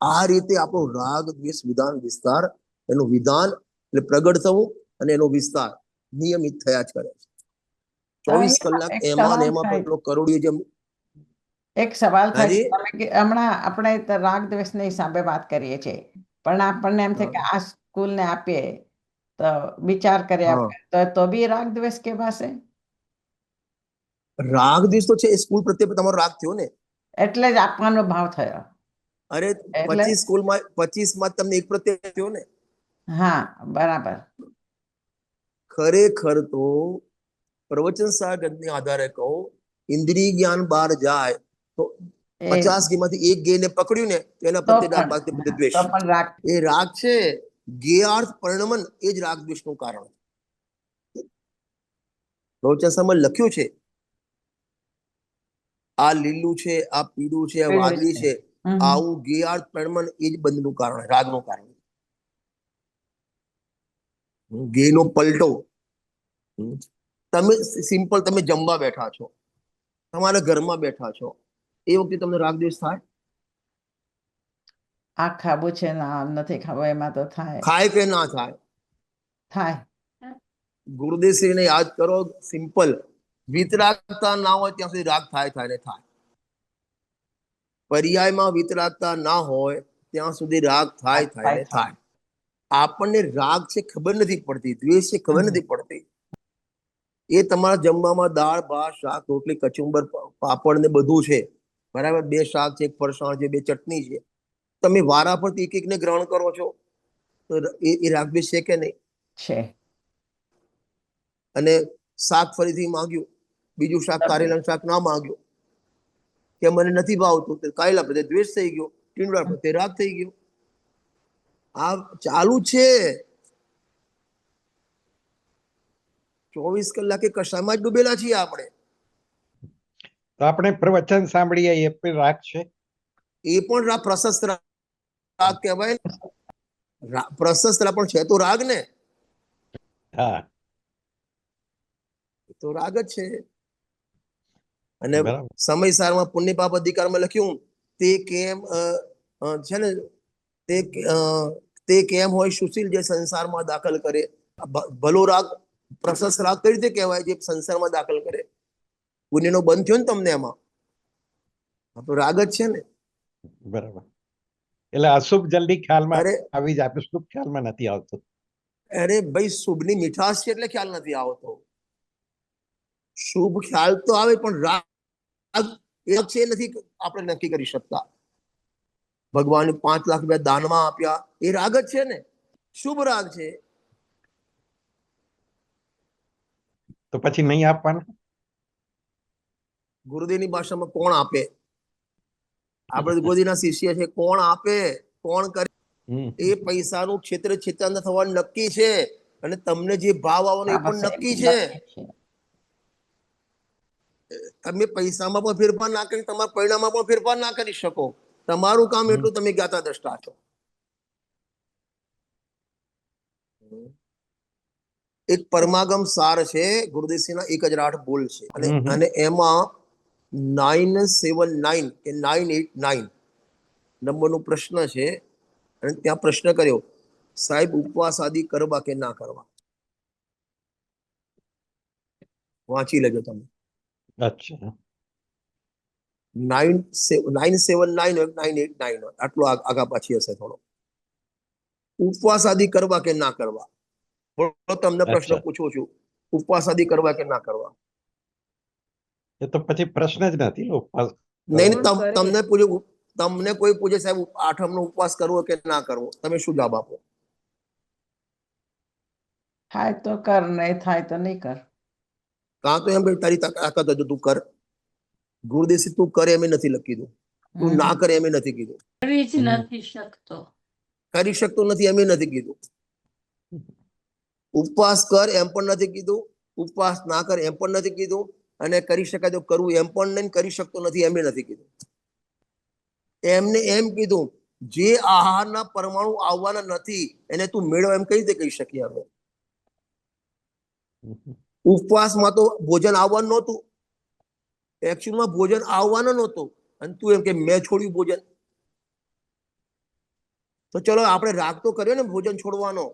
આ રીતે આપણો રાગ દ્વેષ વિધાન વિસ્તાર, એનું વિધાન એટલે પ્રગટ થવું અને એનો વિસ્તાર નિયમિત થયા જ કરે છે. 24 કલાક એમાં ને એમાં પેલો કરોડિયો જેમ. એક સવાલ થાય છે, તમે કે હમણાં આપણે તો રાગ દ્વેષની હિસાબે વાત કરીએ છીએ, પણ આપણને એમ થાય કે આ સ્કૂલને આપીએ તો વિચાર કર્યા તો બી રાગ દ્વેષ કેવાશે? રાગ દ્વેષ તો છે, એ સ્કૂલ પ્રત્યે તમારો રાગ થયો ને, એટલે જ આપવાનો ભાવ થયો. અરે 25 સ્કૂલમાં 25 માં તમને એક પ્રત્યે થયો ને. હા, બરાબર. ખરેખર તો પ્રવચન સાગરને આધારે કહું, ઇન્દ્રિય જ્ઞાન બહાર જાય તો 50 માંથી એક ગેને પકડ્યું ને તો એના પ્રત્યે રાગ, બાકી પ્રત્યે દ્વેષ. એ રાગ છે, ગેયાર્થ પરિણમન, એ જ રાગ દ્વેષનું કારણ. પ્રવચન સામાં લખ્યું છે, આ લીલું છે, આ પીળું છે, આ વાદળી છે, આવું ગેયાર્થ પરિણમન એ જ બંધનું કારણ, રાગનું કારણ. ગેનો પલટો. તમે સિમ્પલ, તમે જમવા બેઠા છો, તમારા ઘરમાં બેઠા છો, એ વખતે તમને રાગ દ્વેષ થાય? આ ખાવું છે ના નથી ખાવું, એમાં તો થાય. થાય કે ના થાય? થાય. ગુરુદેવશ્રીને યાદ કરો, સિમ્પલ, વિતરાગતા ના હોય ત્યાં સુધી રાગ થાય ને થાય. પર્યાયમાં વિતરાગતા ના હોય ત્યાં સુધી રાગ થાય ને થાય. આપણને રાગ છે ખબર નથી પડતી, દ્વેષ છે ખબર નથી પડતી. એ તમારા જમવામાં દાળ ભાત શાક રોટલી કચુંબર પાપડ ને બધું છે, બરાબર, 2 શાક છે, 1 ફરસાણ છે, 2 ચટણી છે, તમે વારા પરથી એક એકને ગ્રહણ કરો છો, તો એ રાગ દ્વેષ છે કે નહીં? છે. અને શાક ફરીથી માંગ્યું, બીજું શાક કારેલાનું શાક ના માંગ્યું કે મને નથી ભાવતું, તો કારેલા પ્રત્યે દ્વેષ થઈ ગયો, ટીંડોળા પ્રત્યે રાગ થઈ ગયો. આ ચાલુ છે. 24 કલાકે કશામાં જ ડૂબેલા છીએ આપણે. તો આપણે પ્રવચન સાંભળીએ એ પણ રાગ છે? એ પણ રાગ, પ્રશસ્ત રાગ કહેવાય. પ્રશસ્ત પણ છે તો રાગ ને. હા, તો રાગ જ છે. અને સમયસારમાં પુણ્ય પાપ અધિકારમાં લખ્યું, તે કેમ છે ને, તે કેમ હોય સુશીલ જે સંસારમાં દાખલ કરે. ભલો રાગ, પ્રશસ્ત રાગ કઈ રીતે કહેવાય જે સંસારમાં દાખલ કરે? પુણ્યનો બંધ થયો ને તમને એમાં, તો રાગ જ છે ને. બરાબર. એટલે અશુભ જલ્દી ખ્યાલમાં આવી જાય, શુભ ખ્યાલમાં નથી આવતું. અરે ભાઈ, શુભની મીઠાશ છે એટલે ખ્યાલ નથી આવતો. શુભ ખ્યાલ તો આવે પણ રાગ છે નથી આપણે નક્કી કરી શકતા. ભગવાને 5 લાખ રૂપિયા દાનમાં આપ્યા, એ રાગ જ છે ને, શુભ રાગ છે. તો પછી નહીં આપવાનું? ગુરુદેવની ભાષામાં કોણ આપે? આપણે ગોદીના શિષ્ય છે, કોણ આપે, કોણ કરે? એ પૈસાનું ક્ષેત્ર છેતર થવાનું નક્કી છે, અને તમને જે ભાવ આવવાનો એ પણ નક્કી છે. તમે પૈસામાં પણ ફેરફાર ના કરી, તમારા પરિણામમાં પણ ફેરફાર ના કરી શકો. તમારું કામ એટલું, તમે જ્ઞાતા દ્રષ્ટા છો. એક પરમાગમ સાર છે ગુરુદેવસિંહના 1008 બોલ છે, અને એમાં 979 કે 989 નંબરનો પ્રશ્ન છે, અને ત્યાં પ્રશ્ન કર્યો, સાહેબ ઉપવાસ આદિ કરવા કે ના કરવા? વાંચી લેજો તમે. અચ્છા. 979 989 આટલો આગા પાછી હશે થોડો. ઉપવાસ આદિ કરવા કે ના કરવા? તમને પ્રશ્ન પૂછું છું, ઉપવાસ આદિ કરવા કે ના કરવા? એ તો પછી પ્રશ્ન જ નથી. ઉપવાસ નહીં, તમને પૂછ્યું, તમને કોઈ પૂછે સાહેબ આઠમનો ઉપવાસ કરવો કે ના કરવો, તમે શું જવાબ આપો? થાય તો કર, નહીં થાય તો નહીં કર. કાં તો એમ ભાઈ તારી તાકાત હોય તો તું કર. ગુરુદેવસિંહ તું કરે એમ નથી લખી કીધું, તું ના કરે એમ નથી કીધું, કરી જ નથી શકતો. કરી શકતો નથી એમ નથી કીધું, ઉપવાસ કર એમ પણ નથી કીધું, ઉપવાસ ના કર એમ પણ નથી કીધું, અને કરી શકાય તો કરવું એમ પણ નહીં, કરી શકતો નથી એમ નથી કીધું. એમને એમ કીધું જે આહારના પરમાણુ આવવાના નથી એને તું મેળવ, એમ કઈ રીતે કહી શકીએ હવે? ઉપવાસમાં તો ભોજન આવવાનું નહોતું, એકચ્યુઅલમાં ભોજન આવવાનું નહોતું, અને તું એમ કે મેં છોડ્યું ભોજન. તો ચલો આપણે રાગ તો કર્યો ને ભોજન છોડવાનો,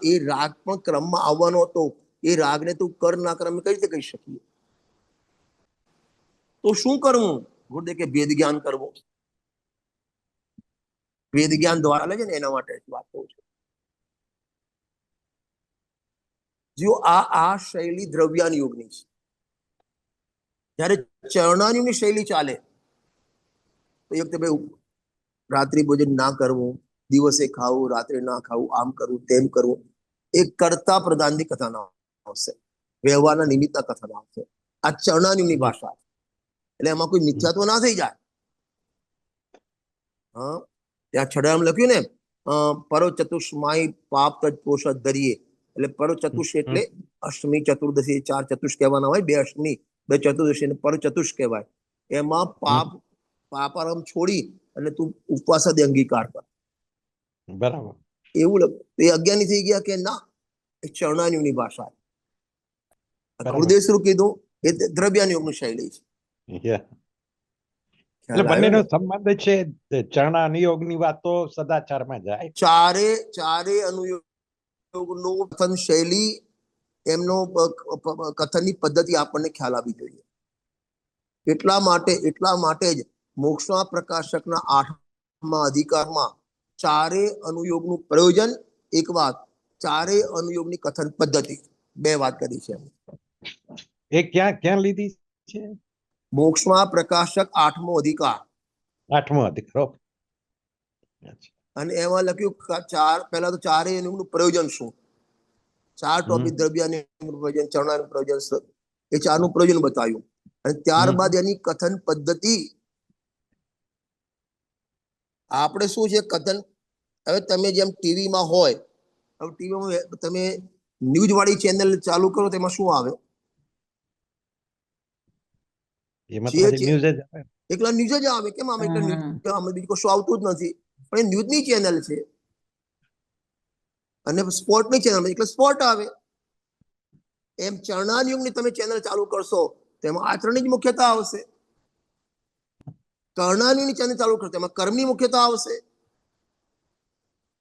એ રાગ પણ ક્રમમાં આવવાનો હતો. એ રાગને તું કર ના કર અમે કઈ રીતે કહી શકીએ? તો શું કરવું? ગુરુદેવ કે ભેદ જ્ઞાન કરવું. વેદ જ્ઞાન દ્વારા લે છે ને, એના માટે વાત કહું છું. જો આ શૈલી દ્રવ્યાન યોગની છે. જ્યારે ચરણાની શૈલી ચાલે તો એક તો ભાઈ રાત્રિ ભોજન ના કરવું, દિવસે ખાવું, રાત્રે ના ખાવું, આમ કરવું, તેમ કરવું, એ કરતા પ્રધાનની કથા ના આવશે, વ્યવહારના નિમિત્તના કથા ના આવશે. આ ચરણાની ભાષા, એટલે એમાં કોઈ મિથ્યાત્વ ના થઈ જાય. હા, ત્યાં છડામાં લખ્યું ને, પરો ચતુષ્માઈ પાપ તજ પોષદ ધરીએ, એટલે પરો ચતુષ એટલે અષ્ટમી ચતુર્દશી 4 ચતુષ કહેવાના હોય, 2 અષ્ટમી 2 ચતુર્દશી ને પર ચતુષ કહેવાય. એમાં પાપારમ છોડી અને તું ઉપવાસાદી અંગીકાર કર. બરાબર. એવું એ અજ્ઞાની થઈ ગયા કે ના, એ ચરણાની ભાષા. ગુરુદેવ શું કીધું? એ દ્રવ્યાન યોગની શૈલી છે. એટલે બંનેનો સંબંધ છે. ચરણા અનુયોગની વાત તો સદાચારમાં જાય. ચારે અનુયોગનો કથન શૈલી, એમનો કથનની પદ્ધતિ આપણને ખ્યાલ આવી જોઈએ. એટલા માટે જ મોક્ષના પ્રકાશકના 8મા અધિકારમાં ચારે અનુયોગનું પ્રયોજન એક વાત, ચારે અનુયોગની કથન પદ્ધતિ 2 વાત કરી છે. એ ક્યાં લીધી છે? મોક્ષમાં પ્રકાશક 8મો અધિકાર. 8મો અધિકાર. અને એમાં લખ્યું પહેલા તો ચારે અનુયોગનું પ્રયોજન શું? 4 ટોપિક, દ્રવ્યાનું પ્રયોજન, ચરણાનું પ્રયોજન, એ 4નું પ્રયોજન બતાવ્યું. અને ત્યારબાદ એની કથન પદ્ધતિ. આપણે શું છે કથન? હવે તમે જેમ ટીવીમાં હોય, હવે ટીવીમાં તમે ન્યૂઝ વાળી ચેનલ ચાલુ કરો તો એમાં શું આવે? એકલા ન્યૂઝ જ આવે. કેમ આવે? બીજું કશું આવતું જ નથી, પણ એ ન્યૂઝની ચેનલ છે. અને સ્પોર્ટની ચેનલ એટલે સ્પોર્ટ આવે. એમ ચરણાયુગની તમે ચેનલ ચાલુ કરશો તો એમાં આચરણની જ મુખ્યતા આવશે. કર્ણાની ચેનલ ચાલુ કરશો એમાં કર્મની મુખ્યતા આવશે.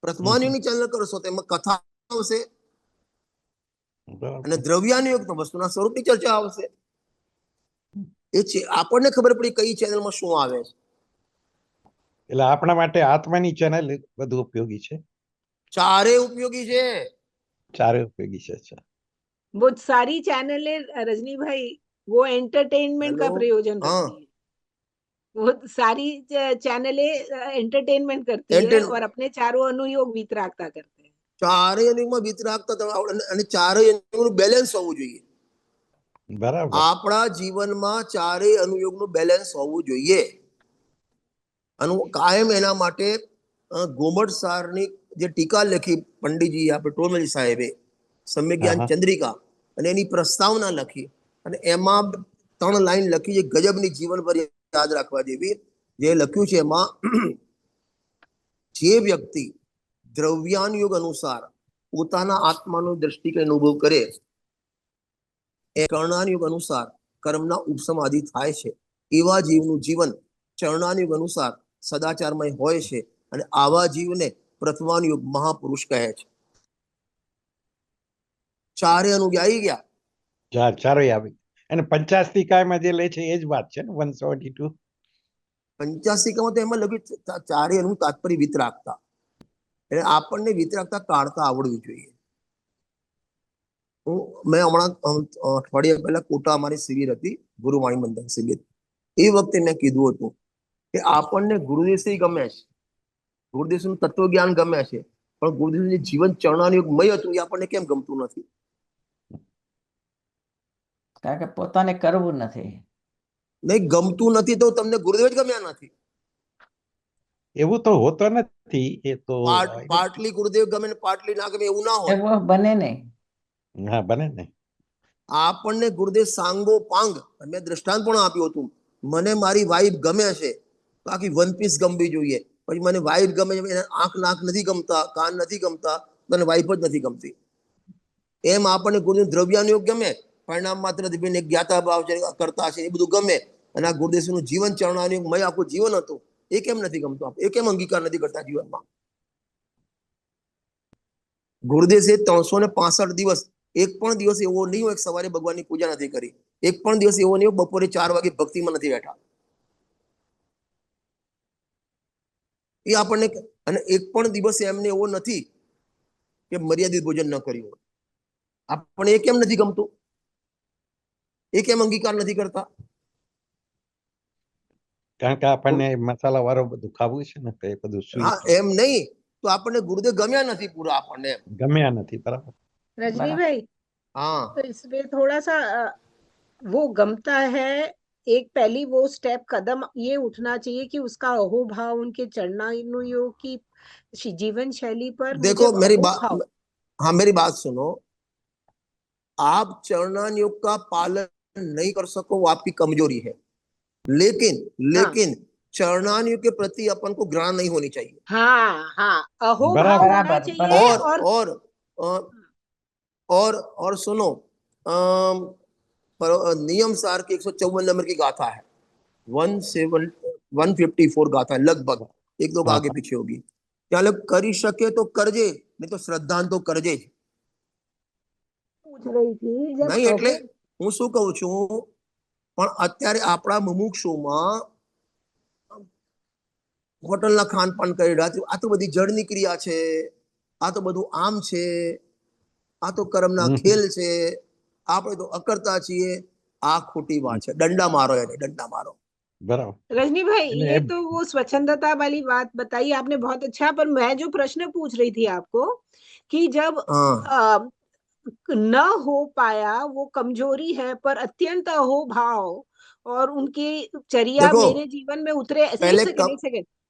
પ્રથમાની ચેનલ કરશો તો એમાં કથા આવશે. અને દ્રવ્યાનુયોગ તો વસ્તુના સ્વરૂપની ચર્ચા આવશે. એ છે આપણને ખબર પડી કઈ ચેનલમાં શું આવે છે. એટલે આપણા માટે આત્માની ચેનલ વધુ ઉપયોગી છે. चारे उपयोगी है, चारे उपयोगी है। बहुत सारी चैनल है रजनी भाई, वो एंटरटेनमेंट का प्रयोजन रखती है। बहुत सारी चैनलें एंटरटेनमेंट करती है और अपने चारों अनुयोग वितरागता करते हैं. चारे अनुयोग में वितरागता અને ચારે અનુયોગનું બેલેન્સ હોવું જોઈએ. બરાબર. આપણા જીવનમાં ચારે અનુયોગનું બેલેન્સ હોવું જોઈએ. અને કાયમ એના માટે ગોમટ સારની જે ટીકા લખી પંડિતજી આપણે ટોલમજી સાહેબે, સમ્યક જ્ઞાન ચંદ્રિકા, અને એની પ્રસ્તાવના લખી, અને એમાં 3 લાઈન લખી છે ગજબની, જીવનભર યાદ રાખવા જેવી. જે લખ્યું છે એમાં જે વ્યક્તિ દ્રવ્યાનુયોગ અનુસાર પોતાના આત્માનો દ્રષ્ટિકોણ અનુભવ કરે એ કર્ણાનુયોગ અનુસાર કર્મના ઉપશમ આદિ થાય છે. એવા જીવનું જીવન ચરણાનુયોગ અનુસાર સદાચારમય હોય છે અને આવા જીવને પ્રથમાનુયોગ મહાપુરુષ કહે છે. ચારે અનુગ આવી ગયા. ચારે આવી. અને 85 જે લે છે એ જ વાત છે ને 172. 85 તો એમાં લખ્યું ચારે અનુ તાત્પર્ય વિતરાગતા. એટલે આપણને વિતરાગતા કાઢતા આવડવી જોઈએ. મેં હમણાં અઠવાડિયા પહેલા કોટા અમારી શિબિર હતી, ગુરુવાણી મંદન શિબિર. એ વખતે મેં કીધું હતું કે આપણને ગુરુદેવ ગમે છે, ગુરુદેવનું તત્વજ્ઞાન ગમે છે, પણ ગુરુદેવનું જે જીવન ચરણાનુયોગમય હતું એ આપણને કેમ ગમતું નથી? કારણ કે પોતાને કરવું નથી. નહીં ગમતું નથી તો તમને ગુરુદેવ જ ગમ્યા નથી. એવું તો હોતો નથી. એ તો પાટલી ગુરુદેવ ગમે ને પાટલી ના ગમે એવું ના હોય. એવું બને નહીં. હા બને ને. આપણને ગુરુદેવ સાંગો પાંગ, મેં દ્રષ્ટાંત પણ આપ્યું હતું. મને મારી વાઈફ ગમે છે, બાકી વન પીસ ગમવી જોઈએ. પછી મને વાઈફ ગમે છે, આંખ નાક નથી ગમતા, કાન નથી ગમતા, મને વાઈફ જ નથી ગમતી. એમ આપણને ગુરુદેવ દ્રવ્યાનુયોગ ગમે, પરિણામ માત્ર જ્ઞાતા ભાવ છે, કરતા છે, એ બધું ગમે. અને આ ગુરુદેવનું જીવન ચરણાનુયોગમય આખું જીવન હતું, એ કેમ નથી ગમતું? એ કેમ અંગીકાર નથી કરતા જીવનમાં? ગુરુદેવ 365 દિવસ, એક પણ દિવસ એવો નહીં હોય સવારે ભગવાનની પૂજા નથી કરી, એક પણ દિવસ એવો નહીં હોય બપોરે 4 વાગે ભક્તિમાં નથી બેઠા. એ આપણને, અને એક પણ દિવસ એમને એવો નથી કે મર્યાદિત ભોજન ન કર્યું હોય. આપણને એ કેમ નથી ગમતું? એ કેમ અંગીકાર નથી કરતા? કારણ કે આપણને મસાલા વાળું બધું ખાવું છે ને, એ બધું. હા, એમ નહીં તો આપણને ગુરુદેવ ગમ્યા નથી પૂરા, આપણને ગમ્યા નથી. બરાબર रजनी भाई, हाँ, तो इसमें थोड़ा सा वो गमता है, एक पहली वो स्टेप कदम ये उठना चाहिए कि उसका अहोभाव उनके चरणानुयोग की जीवन शैली पर देखो मुझे मेरी अहोभाव। बात, हाँ मेरी बात सुनो. आप चरणानुयोग का पालन नहीं कर सको वो आपकी कमजोरी है, लेकिन चरणानुयोग के प्रति अपन को घृणा नहीं होनी चाहिए. हाँ हाँ, अहोभाव बराबर, होना चाहिए. और सुनो, नियम सार की 154 नंबर की गाथा है, 154 गाथा है लगभग, एक दो आगे पीछे होगी. क्या लोग करी सके तो करजे, नहीं तो श्रद्धान तो करजे. पूछ रही थी जब नहीं એટલે હું શું કહું છું, પણ અત્યારે આપણા મુમુક્ષુમાં હોટલના ખાનપાન કરી રહ્યા છે. આ તો બધી જળની ક્રિયા છે, આ તો બધું આમ છે, આ તો કર્મના ખેલ છે, આપણે તો અકર્તા છીએ. આ ખોટી વાત છે. દંડા મારો એને, દંડા मारो. बराबर. रजनी भाई, ये तो वो स्वच्छंदता वाली बात बताई आपने, बहुत अच्छा. पर मैं जो प्रश्न पूछ रही थी आपको कि जब न हो पाया, वो कमजोरी है, पर अत्यंत अहोभाव और उनकी चर्या मेरे जीवन में उतरे.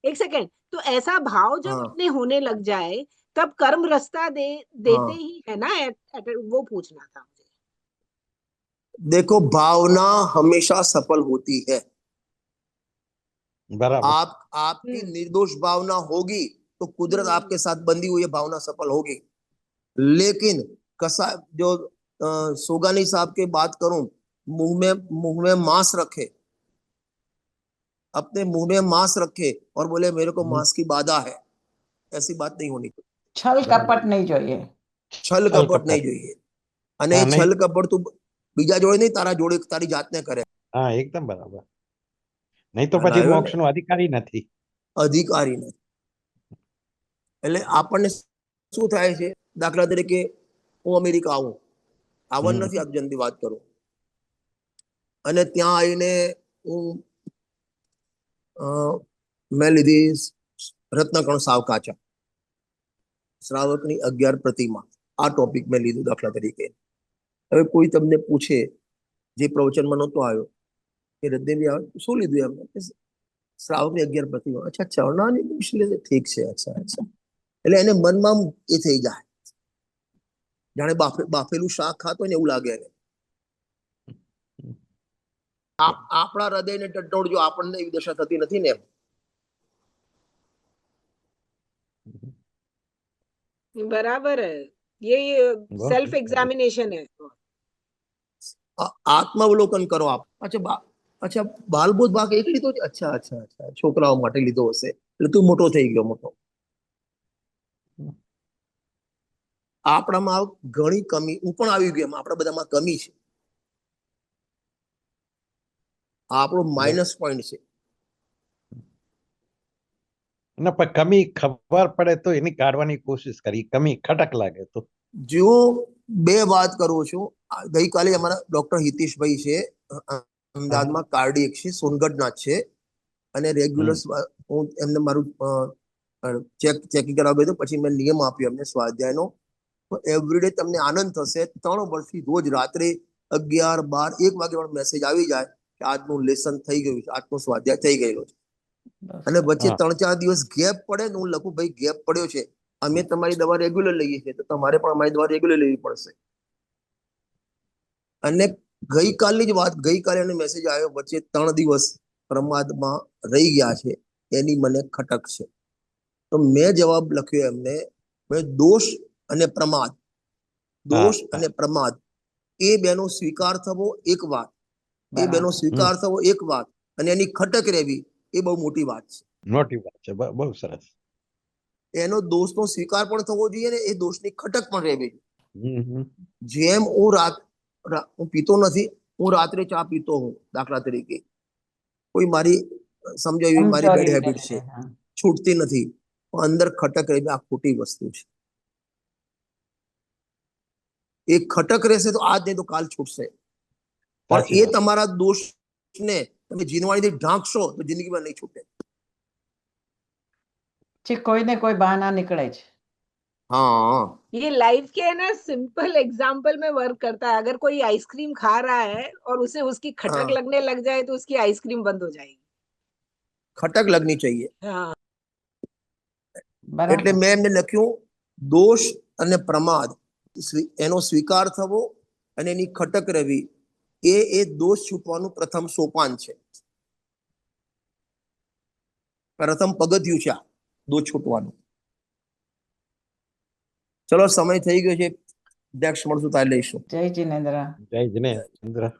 एक सेकंड, तो ऐसा भाव जब अपने होने लग जाए तब कर्म रास्ता देते ही है ना, वो पूछना था मुझे. देखो, भावना हमेशा सफल होती है. बराबर. आपकी निर्दोष भावना होगी तो कुदरत आपके साथ बंधी हुई भावना सफल होगी. लेकिन कसा जो सोगानी साहब की बात करूं, मुंह में मांस रखे, अपने मुंह में मांस रखे और बोले मेरे को मांस की बाधा है, ऐसी बात नहीं होनी चाहिए. छल कपट नहीं જોઈએ. छल कपट नहीं જોઈએ. અને એ છલ કપટ તું બીજા જોડે નહીં, તારા જોડે, તારી જાતને કરે. હા, એકદમ બરાબર. નહીં તો પછી મોક્ષનો અધિકારી નથી. અધિકારી નથી. એટલે આપણને શું થાય છે, દાખલા તરીકે હું અમેરિકા આવું, આવવાનું નથી, આપ જલ્દી વાત કરું, અને ત્યાં આવીને હું મેં લીધી રત્નકણ સાવકાચા, શ્રાવકની 11 પ્રતિમા. આ ટોપિક મેં લીધું દાખલા તરીકે. હવે કોઈ તમને પૂછે, જે પ્રવચનમાં નહોતો આવ્યો, કે હૃદયની આવે શું લીધું? એમ શ્રાવકની 11 પ્રતિમા. અચ્છા, ચરણાની પૂછી લે, ઠીક છે, અચ્છા અચ્છા. એટલે એને મનમાં એ થઈ જાય, જાણે બાફેલું શાક ખાતો ને એવું લાગે એને. આપણા હૃદયને ટટોળજો, આપણને એવી દશા થતી નથી ને. बराबर है, ये सेल्फ एग्जामिनेशन है। આત્માવલોકન કરો આપ. અચ્છા બાલબોધ ભાગ એક લીધો છે. અચ્છા અચ્છા અચ્છા છોકરાઓ માટે લીધો હશે એટલે તું મોટો થઈ ગયો મોટો. આપણામાં ઘણી કમી, હું પણ આવી ગયો, આપણા બધામાં કમી છે, આપણો માઇનસ પોઈન્ટ છે. ના પણ કમી ખબર પડે તો એની કાઢવાની કોશિશ કરી, કમી ખટક લાગે તો. જો બે વાત કરું છું, ગઈકાલે અમારા ડોક્ટર હિતેશભાઈ છે અમદાવાદમાં, કાર્ડિયક છે, સોનગઢના છે, અને રેગ્યુલર હું એમને મારું ચેકિંગ કરાવ્યું હતું, પછી મેં નિયમ આપ્યો એમને સ્વાધ્યાયનો. એવરીડે તમને આનંદ થશે, 3 વર્ષથી રોજ રાત્રે 11, 12, 1 વાગે મેસેજ આવી જાય કે આજનું લેસન થઈ ગયું છે, આજનો સ્વાધ્યાય થઈ ગયેલો છે. અને વચ્ચે 3-4 દિવસ ગેપ પડે ને હું લખું ભાઈ ગેપ પડ્યો છે, અમે તમારી દવા રેગ્યુલર લઈએ છીએ તો તમારે પણ અમારી દવા રેગ્યુલર લેવી પડશે. અને ગઈકાલની જ વાત, ગઈકાલે એને મેસેજ આવ્યો વચ્ચે 3 દિવસ પ્રમાદમાં રહી ગયા છે, એની મને ખટક છે. તો મેં જવાબ લખ્યો એમને, દોષ અને પ્રમાદ, દોષ અને પ્રમાદ એ બેનો સ્વીકાર થવો એક વાત, એ બેનો સ્વીકાર થવો એક વાત, અને એની ખટક રહેવી એ બહુ મોટી વાત છે. મોટી વાત છે, બહુ સરસ. એનો દોષનો સ્વીકાર પણ થવો જોઈએ ને એ દોષની ખટક પણ રહેવી. જેમ હું પીતો નથી, હું રાત્રે ચા પીતો હું દાખલા તરીકે, કોઈ મારી સમજો એવી મારી બેડ હેબિટ છે, છૂટતી નથી, પણ અંદર ખટક રહેવી આ ખોટી વસ્તુ છે. એ ખટક રહેશે તો આજ નહીં તો કાલ છૂટશે, પણ એ તમારા દોષને તમે જીનવાણીથી ઢાંકશો તો જિંદગીમાં નહીં છૂટે. कोई ने कोई बहाना निकले। हाँ, ये लाइफ के है ना सिंपल एग्जाम्पल में वर्क करता है। अगर कोई आइसक्रीम खा रहा है और उसे उसकी खटक लगने लग जाए तो उसकी आइसक्रीम बंद हो जाएगी. खटक लगनी चाहिए. हाँ, એટલે મેં એમને લખ્યું દોષ અને પ્રમાદ એનો સ્વીકાર થવો અને એની ખટક રહેવી એ દોષ છૂટવાનું પ્રથમ સોપાન છે, પ્રથમ પગથિયું છે દોષ છૂટવાનું. ચલો સમય થઈ ગયો છે, નેક્સ્ટ મળશું ત્યારે લઈશું. જય જિનેન્દ્ર. જય જિનેન્દ્ર.